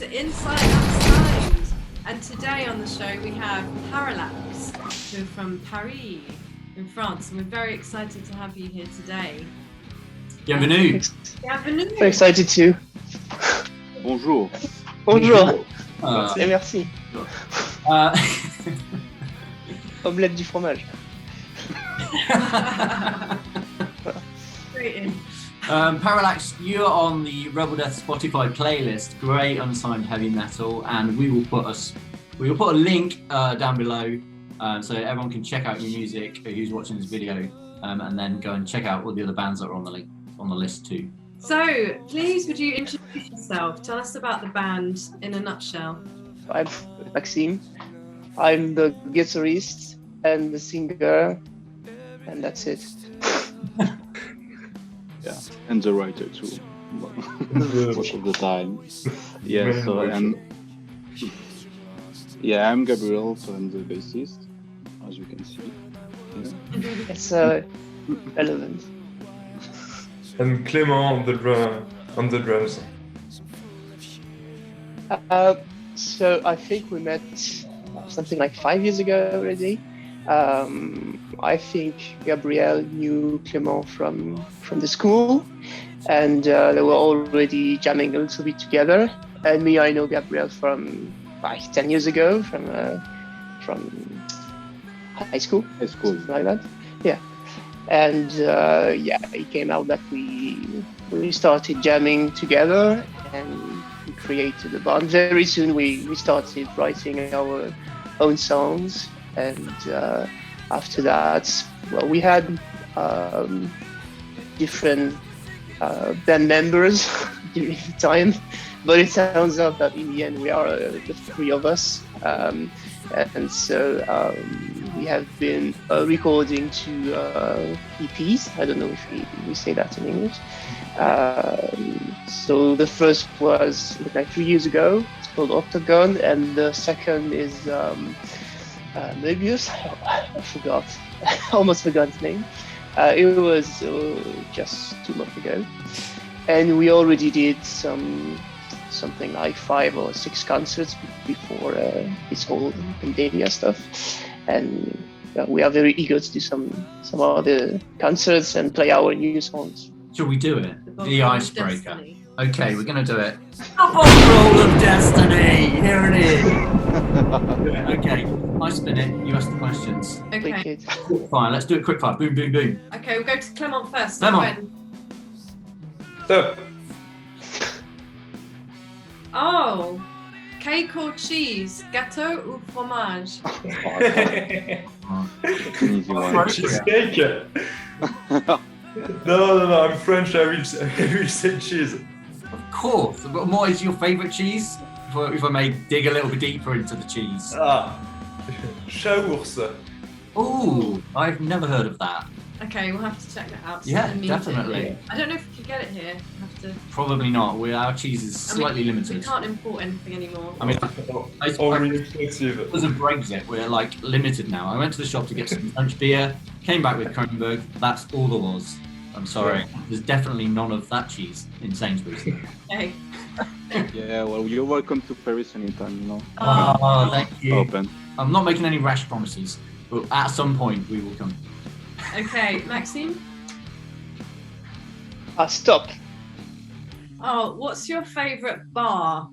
to Inside Unsigned. And today on the show we have Parallax, who are from Paris in France. And we're very excited to have you here today. Bienvenue. Bienvenue. Very excited too. Bonjour. Bonjour. Uh, Et merci. Omelette du fromage. Parallax, you're on the Rebel Death Spotify playlist. Great unsigned heavy metal, and we will put a link down below so everyone can check out your music who's watching this video, and then go and check out all the other bands that are on the list too. So, please, would you introduce yourself? Tell us about the band in a nutshell. I'm Maxime. I'm the guitarist and the singer, and that's it. Yeah, and the writer too. Most of the time. Yeah, so I'm Gabriel, so I'm the bassist, as you can see. Yeah. It's relevant. And Clément on the drums. So I think we met something like 5 years ago already. I think Gabriel knew Clément from the school, and they were already jamming a little bit together. And me, I know Gabriel from like 10 years ago, from high school, something like that. Yeah, and it came out that we started jamming together and we created a band. Very soon we started writing our own songs. And after that, well, we had different band members during the time, but it turns out that in the end we are the three of us, and so we have been recording two EPs. I don't know if we say that in English. So the first was like 3 years ago. It's called Octagon, and the second is Möbius. I forgot. Almost forgot his name. It was just 2 months ago, and we already did something like 5 or 6 concerts before this whole pandemic stuff, and we are very eager to do some other concerts and play our new songs. Shall we do it? The icebreaker. Destiny. Okay, we're gonna do it. Roll of Destiny. Here it is. Okay, I spin it. You ask the questions. Okay. Fine. Let's do it quick fire. Boom, boom, boom. Okay, we'll go to Clément first. Clément. Stop. Oh, cake or cheese, gâteau ou fromage? That's an easy one. Cheesecake. No, I'm French. I will say cheese. Of course. What is your favourite cheese? If I may dig a little bit deeper into the cheese. Chaource. Ooh, I've never heard of that. Okay, we'll have to check that out. Yeah, immediately. definitely. I don't know if we can get it here. We'll have to. Probably not. Our cheese is slightly We limited. can't import anything anymore. I mean, Already expensive. because of Brexit, we're like limited now. I went to the shop to get some French beer, came back with Kronenberg. That's all there was. I'm sorry. There's definitely none of that cheese in Sainsbury's. Okay. Yeah, well, you're welcome to Paris anytime, you know. Oh, thank you. Open. I'm not making any rash promises, but at some point we will come. Okay, Maxime. Stop. Oh, what's your favourite bar?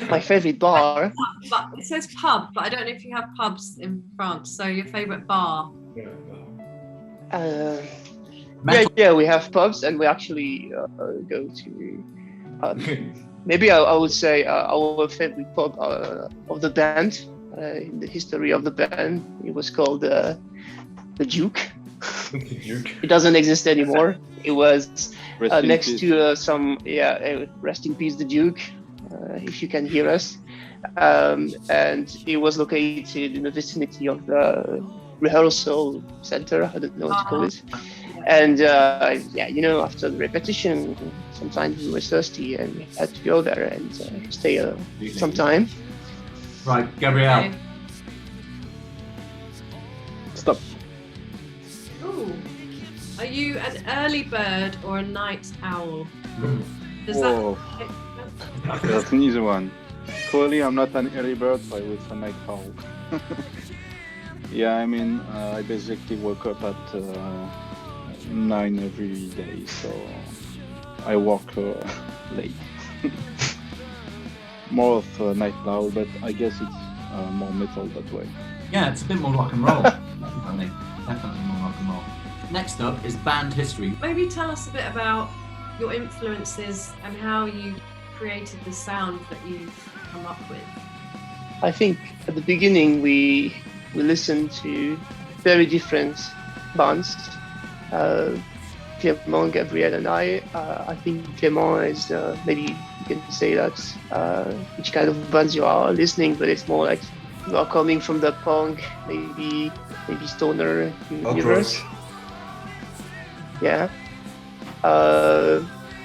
My favorite bar. But it says pub, but I don't know if you have pubs in France. So your favourite bar? Yeah, we have pubs, and we actually go to. Maybe I would say our favorite pub of the band in the history of the band. It was called the Duke. It doesn't exist anymore. It was next to some rest in peace the Duke, if you can hear us, and it was located in the vicinity of the rehearsal center. I don't know what to call it. And after the repetition, sometimes we were thirsty and we had to go there and stay some time. Right, Gabrielle. Okay. Stop. Ooh. Are you an early bird or a night owl? Does Whoa. that That's an easy one. Clearly, I'm not an early bird, so I will say night owl. Yeah, I mean, I basically wake up at 9 every day, so I work late. More of a night owl, but I guess it's more metal that way. Yeah, it's a bit more rock and roll. Definitely more rock and roll. Next up is band history. Maybe tell us a bit about your influences and how you created the sound that you've come up with. I think at the beginning we listened to very different bands. Clément, Gabriel, and I think Clément is maybe you can say that which kind of bands you are listening, but it's more like you are coming from the punk, maybe stoner universe. Yeah.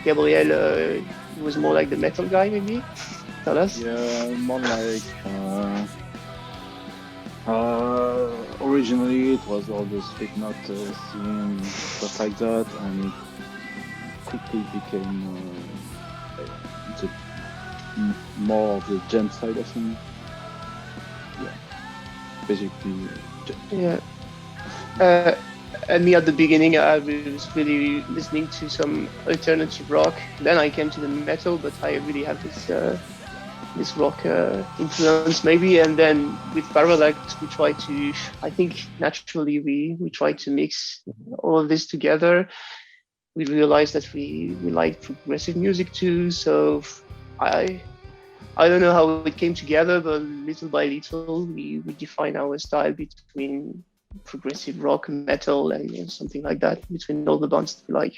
Gabriel was more like the metal guy, maybe. Tell us. Yeah, more like originally it was all the Slipknot scene, stuff like that, and it quickly became more of the gent side of things. Yeah, basically. Yeah. And me at the beginning, I was really listening to some alternative rock. Then I came to the metal, but I really have this rock influence maybe. And then with Parallax, we try to, I think naturally we try to mix all of this together. We realized that we like progressive music too. So I don't know how it came together, but little by little we define our style between progressive rock, metal, and something like that between all the bands that we like.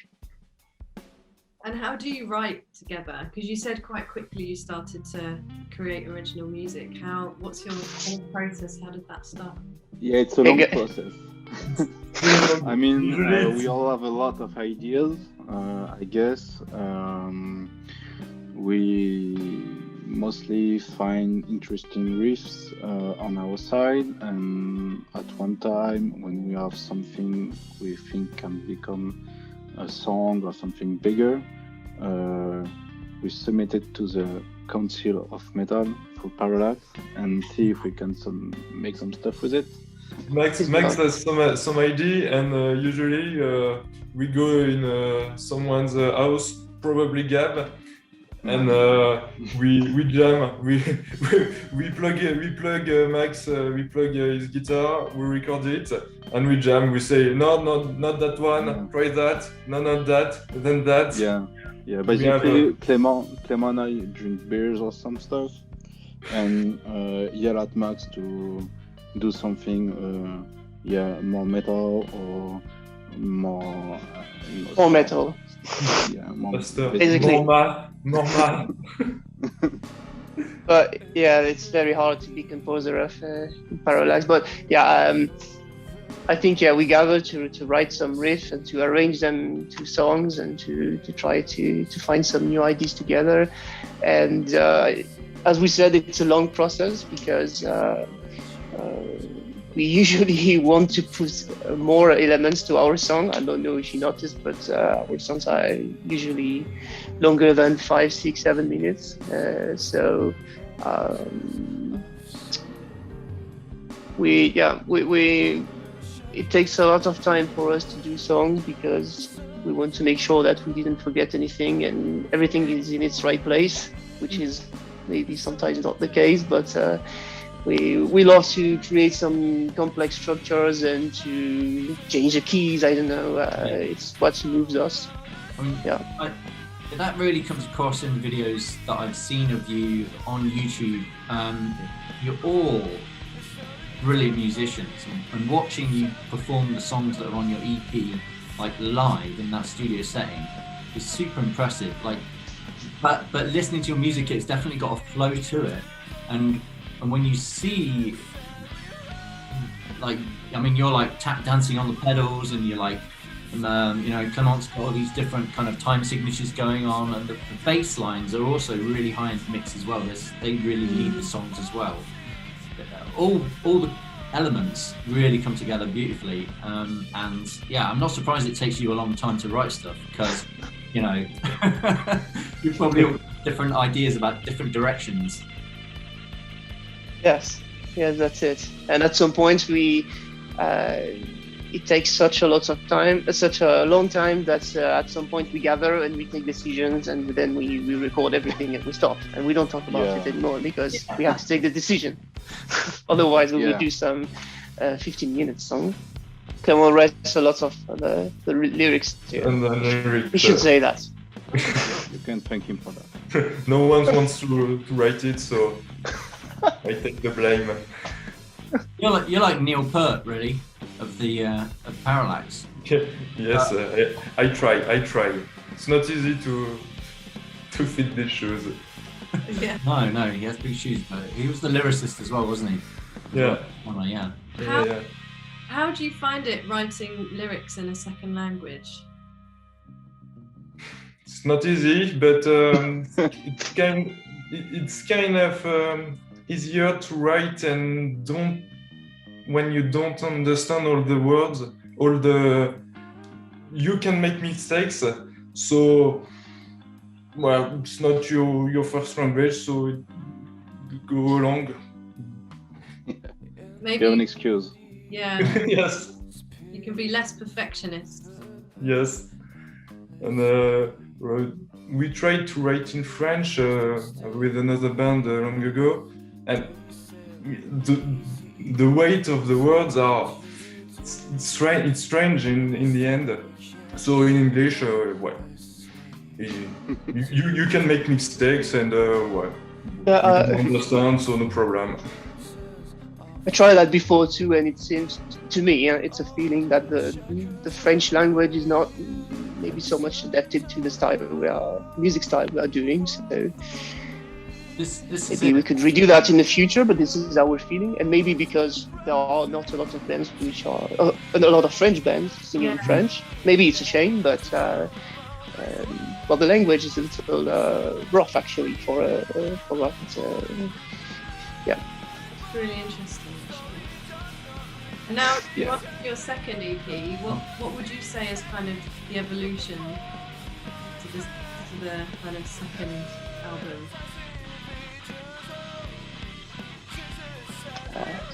And how do you write together? Because you said quite quickly you started to create original music. What's your whole process? How did that start? Yeah, it's a long process. I mean, we all have a lot of ideas, I guess. We mostly find interesting riffs on our side, and at one time when we have something we think can become a song or something bigger, we submit it to the Council of Metal for Parallax and see if we can make some stuff with it. Max has some idea, and usually we go in someone's house, probably Gab, and we jam. We plug Max. We plug his guitar. We record it, and we jam. We say no, not that one. Yeah. Try that. No, not that. Then that. Yeah. Basically, Clément and I drink beers or some stuff, and yell at Max to do something. More metal or more. More metal. Yeah, more basically. Normal. But yeah, it's very hard to be composer of Parallax. But yeah, I think we gather to write some riffs and to arrange them to songs and to try to find some new ideas together. And as we said, it's a long process because we usually want to put more elements to our song. I don't know if you noticed, but our songs are usually longer than 5, 6, 7 minutes. It takes a lot of time for us to do songs because we want to make sure that we didn't forget anything and everything is in its right place, which is maybe sometimes not the case, but we love to create some complex structures and to change the keys. I don't know. It's what moves us. That really comes across in the videos that I've seen of you on YouTube. You're all brilliant musicians, and watching you perform the songs that are on your EP, like live in that studio setting, is super impressive. But listening to your music, it's definitely got a flow to it, and when you see, you're like tap dancing on the pedals, and you're like, Clément's got all these different kind of time signatures going on, and the bass lines are also really high in the mix as well. They really lead the songs as well. All the elements really come together beautifully, and I'm not surprised it takes you a long time to write stuff because, you're probably different ideas about different directions. Yes, that's it. And at some point, it takes such a long time that at some point we gather and we take decisions, and then we record everything and we stop and we don't talk about it anymore because we have to take the decision. Otherwise, we would do some 15-minute song. Clément writes a lot of the lyrics too. And the lyrics, We should say that. You can thank him for that. No one wants to write it, so I take the blame. You're like Neil Peart, really, of the of Parallax. Yes, I try. It's not easy to fit these shoes. Yeah. No, he has big shoes, but he was the lyricist as well, wasn't he? Yeah. Oh, yeah. How do you find it writing lyrics in a second language? It's not easy, but it's kind of easier to write when you don't understand all the words, you can make mistakes. So, well, it's not your first language, so go along. Maybe. You have an excuse. Yeah. Yes. You can be less perfectionist. Yes. And we tried to write in French with another band long ago, and the weight of the words it's strange in the end. So in English, well, you can make mistakes and well, you can understand, so no problem. I tried that before too, and it seems to me it's a feeling that the French language is not maybe so much adapted to the music style we are doing. So maybe we could redo that in the future, but this is our feeling. And maybe because there are not a lot of bands which are a lot of French bands singing in French. Maybe it's a shame, but the language is a little rough actually for rock. Yeah. It's really interesting. And now, after your second EP, what would you say is kind of the evolution to the kind of second album?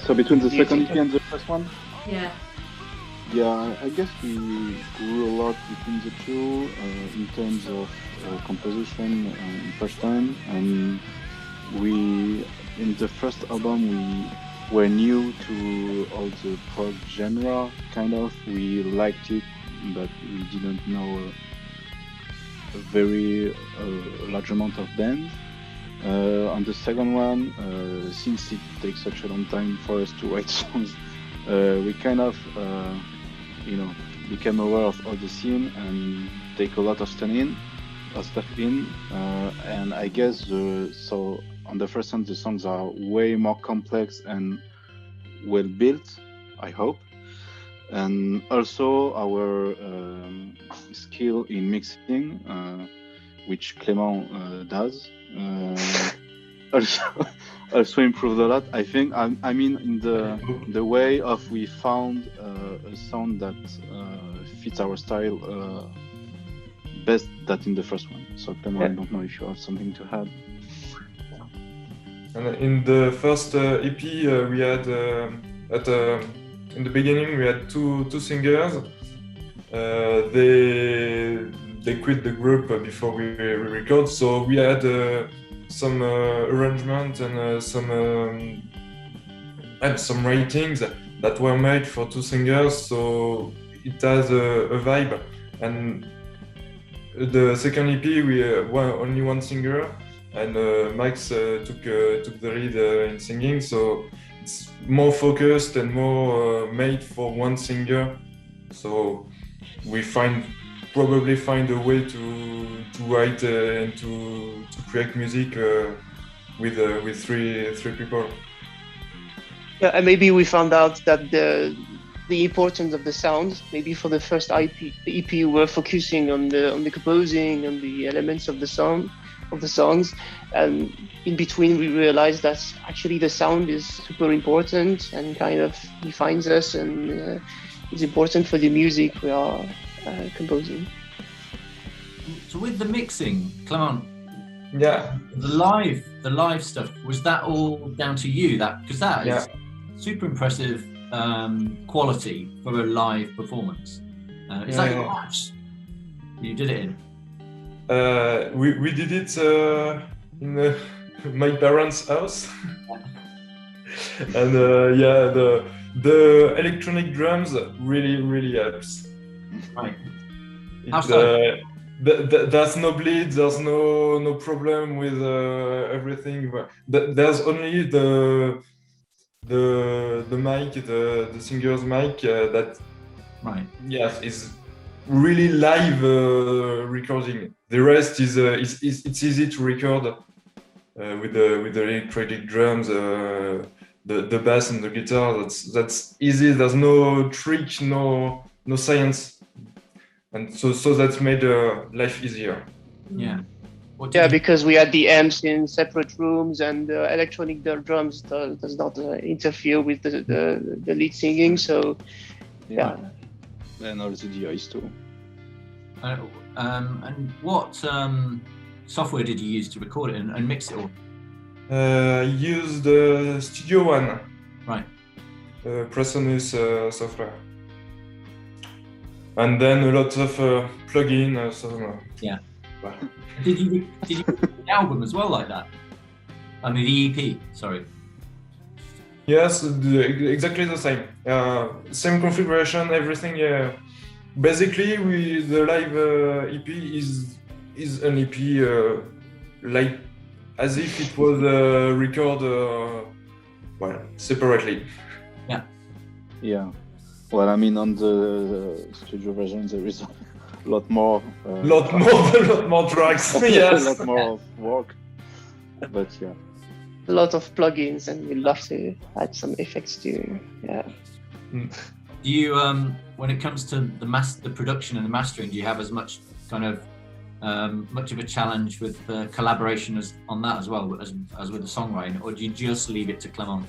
So between the second EP and the first one? Yeah. Yeah, I guess we grew a lot between the two in terms of composition first time, and in the first album we were new to all the prog genre, kind of. We liked it, but we didn't know a very large amount of bands. On the second one, since it takes such a long time for us to write songs, we kind of, became aware of all the scene and take a lot of stuff in. And I guess so. On the first one, the songs are way more complex and well built, I hope. And also our skill in mixing, which Clément does, also improved a lot. I think. I mean, in the way of we found a sound that fits our style best that in the first one. So Clément, I don't know if you have something to add. And in the first EP, we had in the beginning we had two singers. They quit the group before we record, so we had some arrangement and some ratings that were made for two singers. So it has a vibe. And the second EP, we only one singer. And Max took the lead in singing, so it's more focused and more made for one singer. So we probably find a way to write and to create music with three people. Yeah, and maybe we found out that the importance of the sound. Maybe for the first EP, we were focusing on the composing and the elements of the song. Of the songs, and in between we realized that actually the sound is super important and kind of defines us, and is important for the music we are composing. So with the mixing, Clément, Yeah. The live stuff, was that all down to you? Because that is super impressive quality for a live performance. Is that your house you did it in? We did it in my parents' house, and the electronic drums really helps. Right. How so? There's no bleed, there's no problem with everything. There's only the mic, the singer's mic that is really live recording. The rest is it's easy to record with the electronic drums, the bass and the guitar. That's easy. There's no trick, no science. And so that's made life easier. Yeah. Because we had the amps in separate rooms, and electronic drums does not interfere with the lead singing. So and also the ISO too. And what software did you use to record it and mix it all? Use the Studio One. Right. Presonus software. And then a lot of plugins. Yeah. Did you do the album as well like that? I mean the EP. Sorry. Yes, exactly the same. Same configuration, everything. Basically, the live EP is an EP like as if it was recorded separately. Yeah. Yeah. Well, I mean, on the studio version, there is a lot more. A lot more tracks. Yes. A lot more work. But yeah. A lot of plugins, and we love to add some effects too. Yeah. Do you, when it comes to the production and the mastering, do you have as much kind of much of a challenge with collaboration on that as well as with the songwriting, or do you just leave it to Clément?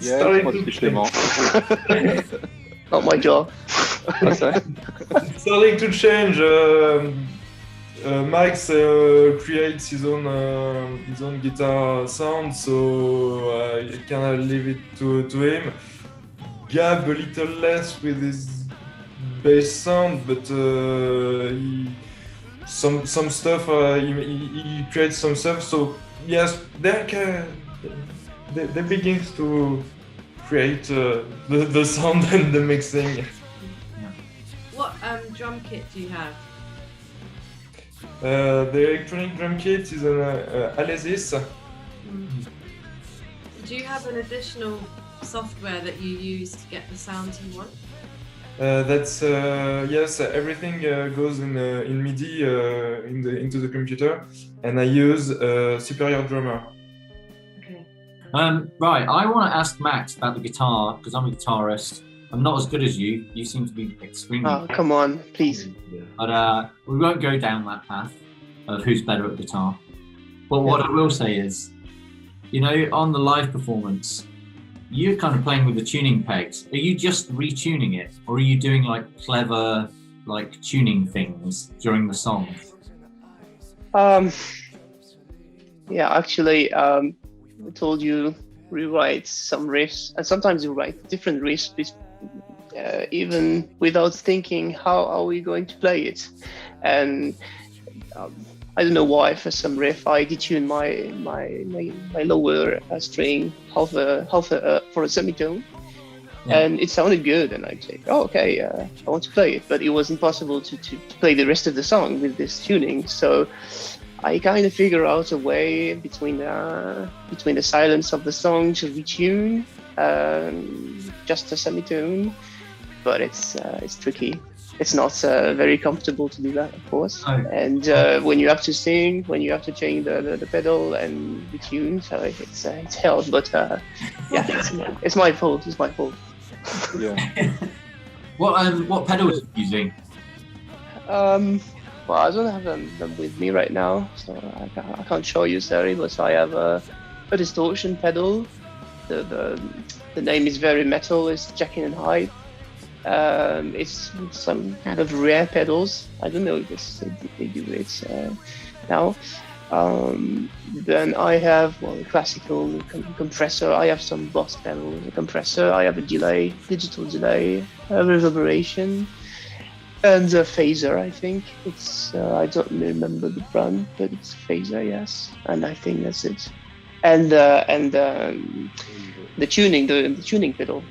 Yeah, mostly Clément. Not my job. Starting to change. Max creates his own guitar sound, so I kind of leave it to him. Gab a little less with his bass sound, but some stuff he creates some stuff. So yes, they begin to create the sound and the mixing. What drum kit do you have? The electronic drum kit is an Alesis. Do you have an additional software that you use to get the sounds you want? That's yes. Everything goes in MIDI into the computer, and I use Superior Drummer. Okay. Right. I want to ask Max about the guitar because I'm a guitarist. I'm not as good as you. You seem to be extremely. Oh, come on, please. But we won't go down that path of who's better at guitar. But what I will say is, on the live performance, you're kind of playing with the tuning pegs. Are you just retuning it, or are you doing like clever, like tuning things during the song? Yeah, actually, I told you rewrite some riffs, and sometimes you write different riffs. Even without thinking how are we going to play it, and I don't know why for some riff I detune my lower string half for a semitone, and it sounded good, and I say, oh okay, I want to play it, but it was impossible to play the rest of the song with this tuning. So I kind of figure out a way between the silence of the song to retune just a semitone. But it's tricky. It's not very comfortable to do that, of course. Oh. And when you have to sing, when you have to change the pedal and the tune, so it's hell. But it's my fault. It's my fault. Yeah. What pedals are you using? Well, I don't have them with me right now, so I can't show you, sorry. But I have a distortion pedal. The name is very metal. It's Jekyll and Hyde. It's some kind of rare pedals. I don't know if they do it now. Then I have a classical compressor. I have some box pedal, a compressor. I have a delay, digital delay, a reverberation, and a phaser. I think it's I don't remember the brand, but it's phaser, yes. And I think that's it. And the tuning pedal.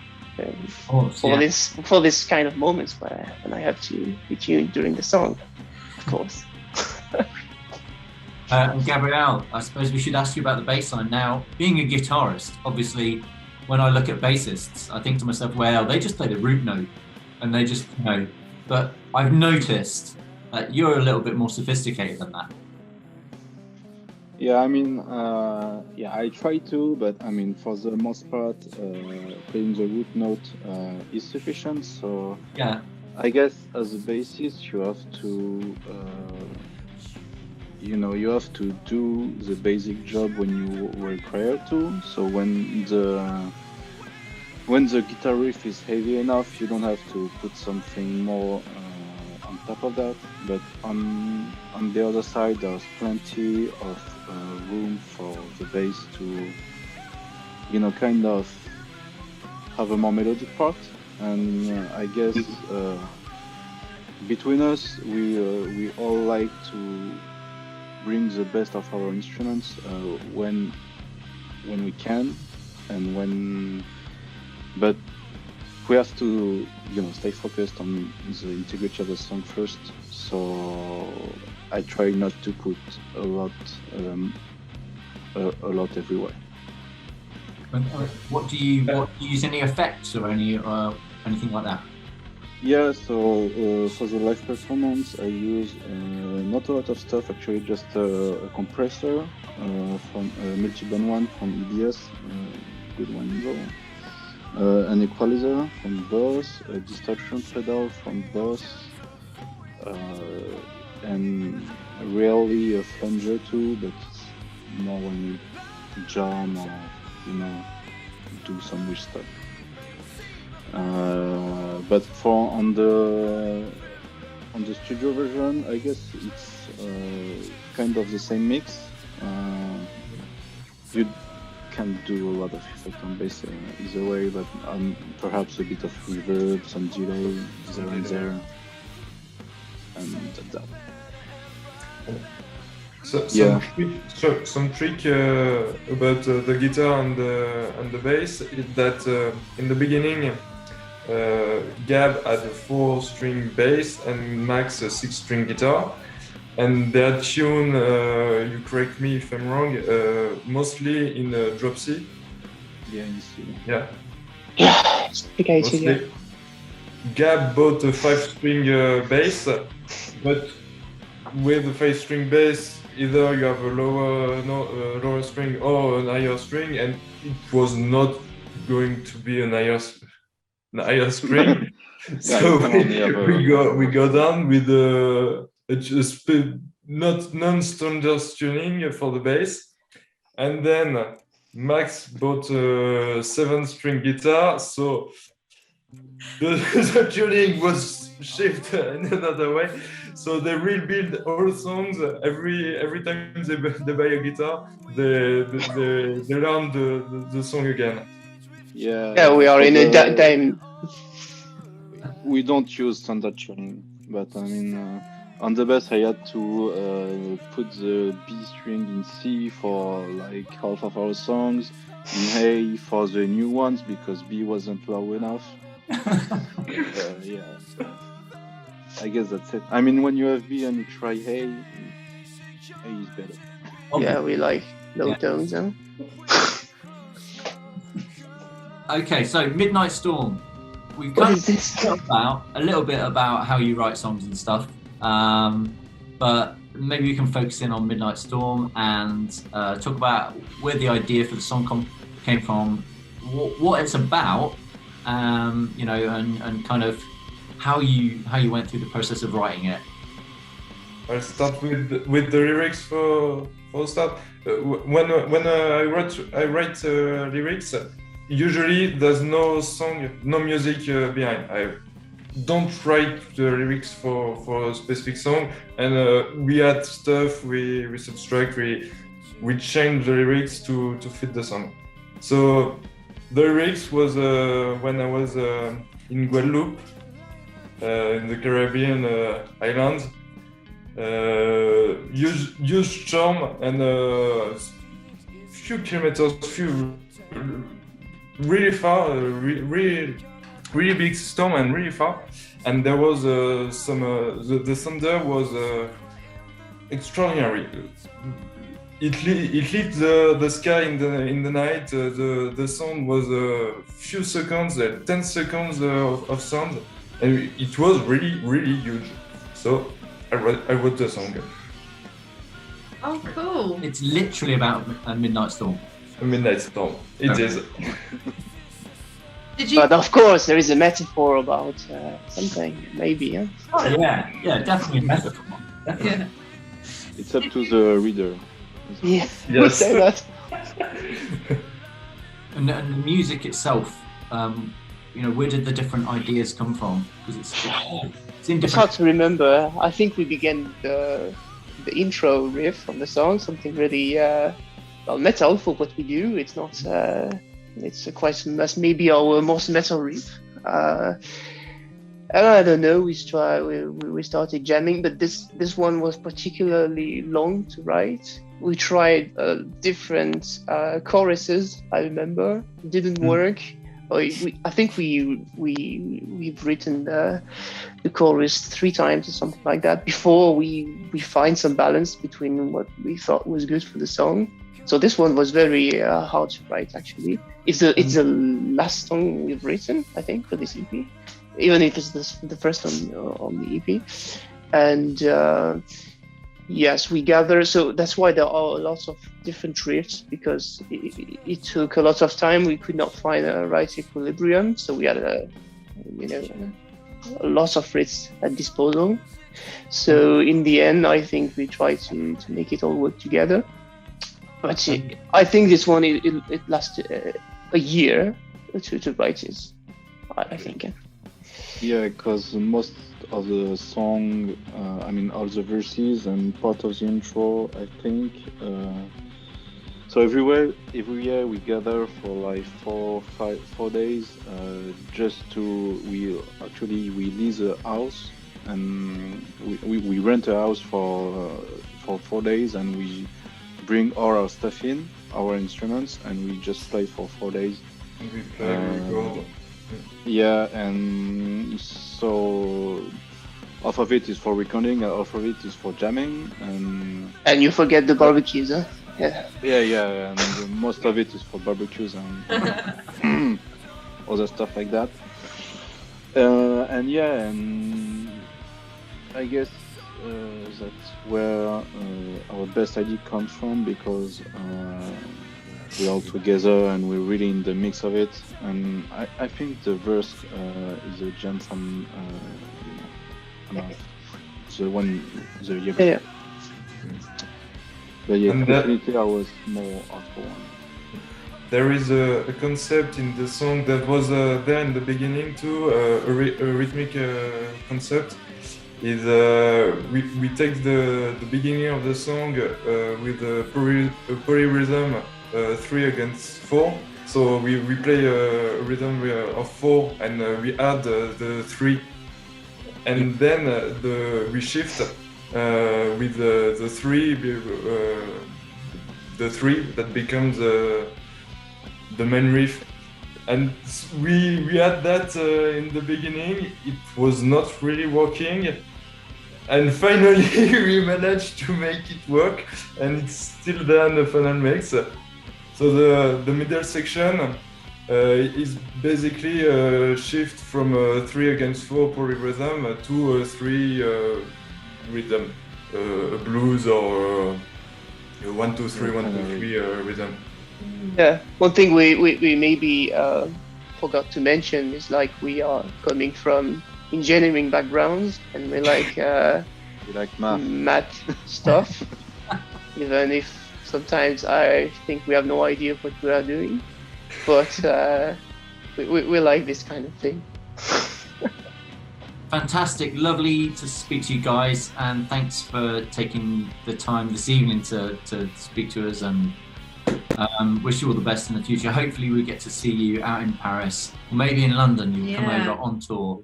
For this kind of moments when I have to be tuned during the song, of course. Gabrielle, I suppose we should ask you about the bass line. Now, being a guitarist, obviously, when I look at bassists, I think to myself, well, they just play the root note, and they just, But I've noticed that you're a little bit more sophisticated than that. Yeah, I mean, I try to, but I mean, for the most part, playing the root note is sufficient. So yeah, I guess as a bassist, you have to, you have to do the basic job when you were required to. So when the guitar riff is heavy enough, you don't have to put something more on top of that. But on the other side, there's plenty of room for the bass to, kind of have a more melodic part. And I guess between us, we all like to bring the best of our instruments when we can, and but we have to stay focused on the integrity of the song first. So I try not to put a lot everywhere. What do you use, any effects or anything like that? Yeah, so for the live performance, I use not a lot of stuff, actually, just a compressor from a multi-band one from EBS, good one though, an equalizer from Boss, a distortion pedal from Boss, and rarely a flanger too, but more when we jam or do some weird stuff. But on the studio version, I guess it's kind of the same mix. You can do a lot of effect on bass either way, but perhaps a bit of reverb, some delay there and there, and that. So Yeah. some trick about the guitar and the bass is that in the beginning, Gab had a 4-string bass and Max a 6-string guitar, and they are tuned, you correct me if I'm wrong, mostly in drop C. Yeah, you see. Yeah. Yeah, okay, so yeah. Mostly. Gab bought a 5-string bass, but with the 5-string bass, either you have a lower string or an higher string, and it was not going to be an higher string. So we go down with not non-standard tuning for the bass, and then Max bought a 7-string guitar, so the tuning was shifted in another way. So they rebuild all songs every time they buy a guitar. They learn the song again. Yeah, we are in a time. We don't use standard tuning, but I mean, on the bass I had to put the B string in C for like half of our songs, in A for the new ones because B wasn't low enough. Yeah, I guess that's it. I mean, when you have B and you try A is better. Yeah, we like low tones, huh? Okay, so Midnight Storm. We've kind of talked about a little bit about how you write songs and stuff, but maybe we can focus in on Midnight Storm and talk about where the idea for the song came from, what it's about, and kind of how you went through the process of writing it. I'll start with the lyrics for start. When I write lyrics. Usually there's no song, no music behind. don't write the lyrics for a specific song, and we add stuff, we subtract, we change the lyrics to fit the song. So the lyrics was when I was in Guadeloupe, in the Caribbean islands. Huge storm and few kilometers, really far, really big storm and really far. And there was some the thunder was extraordinary. It lit the sky in the night. The sound was a few seconds, 10 seconds of sound, and it was really huge. So I wrote the song. Oh, cool! It's literally about a midnight storm. A midnight storm. It is. Did you? But of course, there is a metaphor about something, maybe. Yeah? Oh yeah, definitely a metaphor. Yeah. It's up to the reader. Yeah, Yes. we'll say that. And the music itself, where did the different ideas come from? Because it's in It's hard different. to remember. I think we began the intro riff of the song, something really metal for what we do. It's not. It's quite maybe our most metal riff. And I don't know. We started jamming, but this one was particularly long to write. We tried different choruses. I remember it didn't work. I think we've written the chorus 3 times or something like that before we find some balance between what we thought was good for the song. So this one was very hard to write. Actually, it's the last song we've written, I think, for this EP, even if it's the first one on the EP. And yes, we gather. So that's why there are lots of different riffs, because it took a lot of time. We could not find a right equilibrium, so we had a lot of riffs at disposal. So in the end, I think we tried to make it all work together. But I think this one it lasted a year to write it. I think. Yeah, because most of the song, all the verses and part of the intro, I think. So every year we gather for like 4 days, we lease a house, and we rent a house for 4 days, and we bring all our stuff in, our instruments, and we just play for 4 days. And we play, record. Yeah, and so half of it is for recording, and half of it is for jamming, And you forget the barbecues, huh? Yeah. Yeah, and most of it is for barbecues and other stuff like that. And I guess that's where our best idea comes from, because we're all together and we're really in the mix of it. And I think the verse is a jam from the year. Yeah. But yeah, And definitely I was more hardcore one. There is a concept in the song that was there in the beginning too, a rhythmic concept. Is we take the beginning of the song with a polyrhythm 3 against 4. So we play a rhythm of 4 and we add the 3, and then we shift with the 3, the 3 that becomes the main riff. And we had that in the beginning. It was not really working, and finally we managed to make it work, and it's still there in the final mix. So the middle section is basically a shift from a 3 against 4 polyrhythm to a 3 rhythm, a blues or a 1 2 3 1 2 3 rhythm. Yeah, one thing we maybe forgot to mention is like we are coming from engineering backgrounds, and we like We like math. math stuff, even if sometimes I think we have no idea what we are doing, but we like this kind of thing. fantastic, lovely to speak to you guys, and thanks for taking the time this evening to speak to us, and wish you all the best in the future. Hopefully we get to see you out in Paris, or maybe in London. You come over on tour.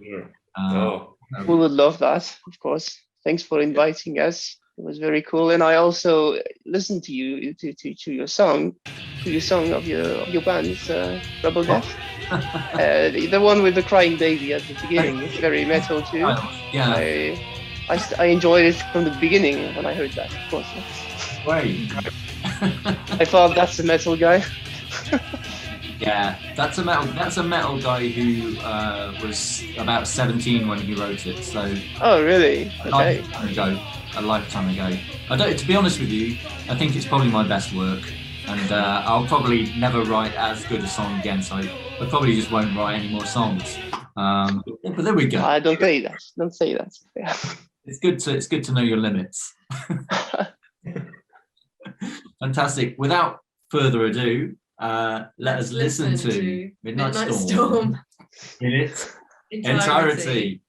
We would love that, of course. Thanks for inviting us. It was very cool, and I also listened to you to your song of your band. It's Rebel Death. The one with the crying baby at the beginning. It's very metal too. Yeah. I enjoyed it from the beginning when I heard that. Of course. Great. I thought that's a metal guy. Yeah, that's a metal guy who was about 17 when he wrote it. So. Oh really? Okay. A lifetime ago. To be honest with you, I think it's probably my best work, and I'll probably never write as good a song again. So I probably just won't write any more songs. But there we go. I don't say that. Don't say that. Yeah. It's good to know your limits. Fantastic. Without further ado, let us listen to Midnight Storm in its entirety.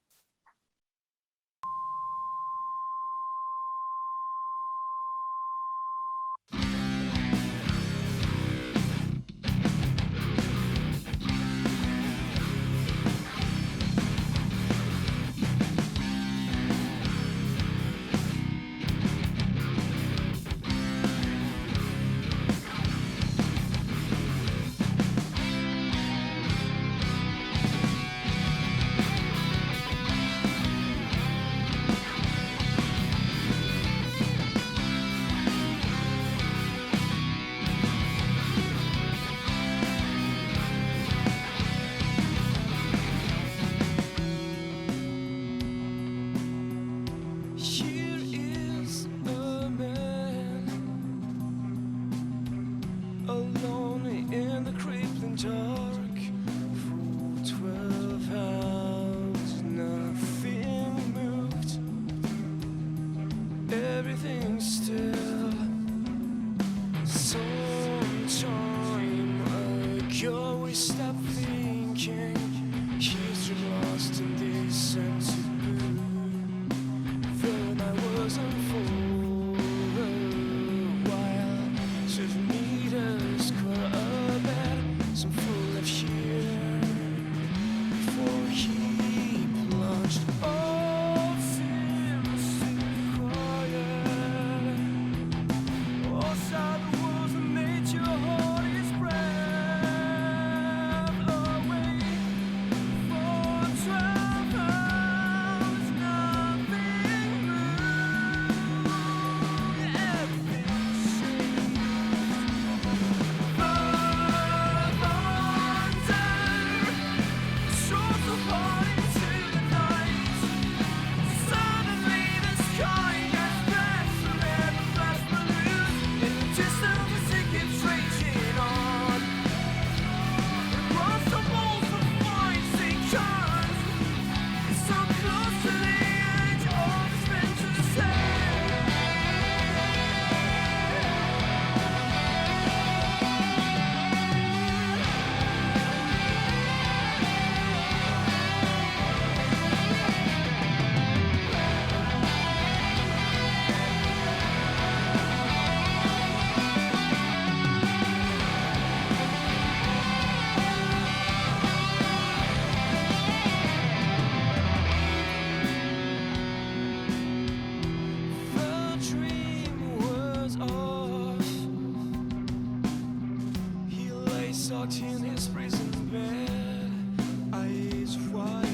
In his prison bed, eyes wide.